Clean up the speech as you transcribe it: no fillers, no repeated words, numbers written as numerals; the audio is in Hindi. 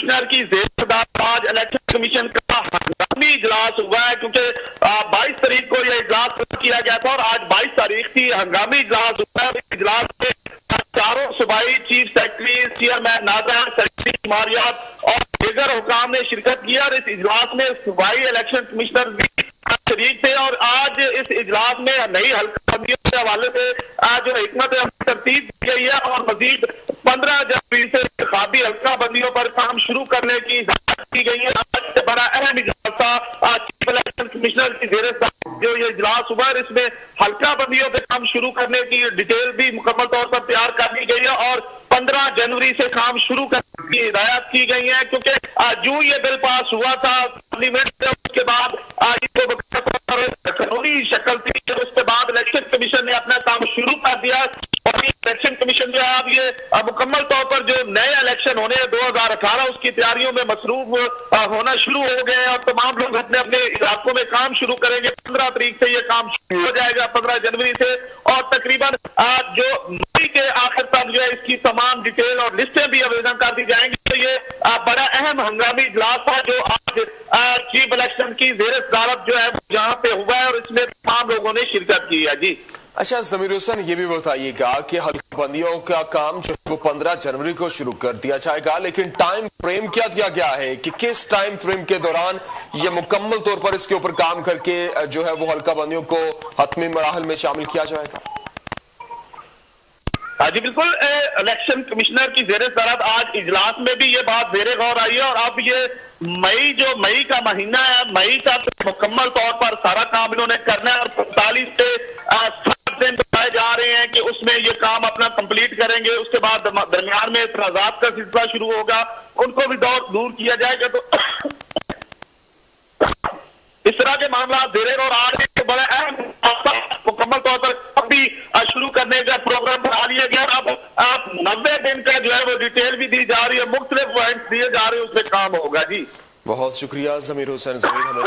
कमिश्नर की ज़ेर-ए-सदारत आज इलेक्शन कमीशन का हंगामी इजलास हुआ है, क्योंकि 22 तारीख को यह इजलास किया गया था और आज 22 तारीख थी। हंगामी इजलास हुआ है। इजलास में चारों सूबाई चीफ सेक्रेटरी, चेयरमैन नाज़ा, सेक्रेटरी शुमारियात और दीगर हुकाम ने शिरकत किया और इस इजलास में सूबाई इलेक्शन कमिश्नर भी शरीक थे। और आज इस इजलास में नई हल्का बंदियों के हवाले से जो हिकमत तरतीब की गई है और मजीद 15 जनवरी से इंतखाबी हल्का बंदियों पर काम शुरू करने की इजाजत की गई है। आज बड़ा अहम इजलास था चीफ इलेक्शन कमिश्नर की ज़ेर-ए-सदारत जो ये इजलास हुआ है, इसमें हल्का बंदियों पे काम शुरू करने की डिटेल भी मुकम्मल तौर पर तैयार कर ली गई है और 15 जनवरी से काम शुरू करने की हिदायत की गई है, क्योंकि जो ये बिल पास हुआ था पार्लियामेंट में, उसके बाद कानूनी शक्ल थी, उसके बाद इलेक्शन कमीशन ने अपना काम शुरू कर दिया और इलेक्शन कमीशन जो है अब ये मुकम्मल तौर पर जो नए इलेक्शन होने 2018 उसकी तैयारियों में मसरूफ होना शुरू हो गए और तमाम लोग अपने अपने इलाकों में काम शुरू करेंगे। 15 तारीख से ये काम शुरू हो जाएगा, 15 जनवरी से, और तकरीबन जो मई के आखिर तक जो है इसकी तमाम डिटेल और लिस्टें भी आवेदन कर दी जाएंगी। तो ये बड़ा अहम हंगामी इजलास था जो आज चीफ इलेक्शन की ज़ेर-ए-सदारत जो है जहाँ पे हुआ है और इसमें तमाम लोगों ने शिरकत की है। जी अच्छा ज़मीर हुसैन, ये भी बताइएगा कि हल्का बंदियों का काम जो है वो 15 जनवरी को शुरू कर दिया जाएगा, लेकिन टाइम फ्रेम क्या दिया गया है कि किस टाइम फ्रेम के दौरान ये मुकम्मल तौर पर इसके ऊपर काम करके जो है वो हल्का बंदियों को हतमी मराहल में शामिल किया जाएगा? जी बिल्कुल, इलेक्शन कमिश्नर की ज़ेर-ए-सदारत आज इजलास में भी ये बात ज़ेरे गौर आई है और अब ये मई का महीना है, मई तक मुकम्मल तौर पर सारा काम इन्होंने करना है और 45 से 60 दिन बताए जा रहे हैं कि उसमें ये काम अपना कंप्लीट करेंगे। उसके बाद दरमियान में इतराजात का सिलसिला शुरू होगा, उनको भी दूर किया जाएगा। तो इस तरह के मामला ज़ेरे गौर आ रहे हैं। बड़ा अहम मुकम्मल तौर पर अभी शुरू करने का प्रोग्राम बना लिया गया। अब आप 90 दिन का जो है वो डिटेल भी दी जा रही है, मुख्तलिफ पॉइंट दिए जा रहे हैं, उसमें काम होगा। जी बहुत शुक्रिया ज़मीर हुसैन, ज़मीर हमें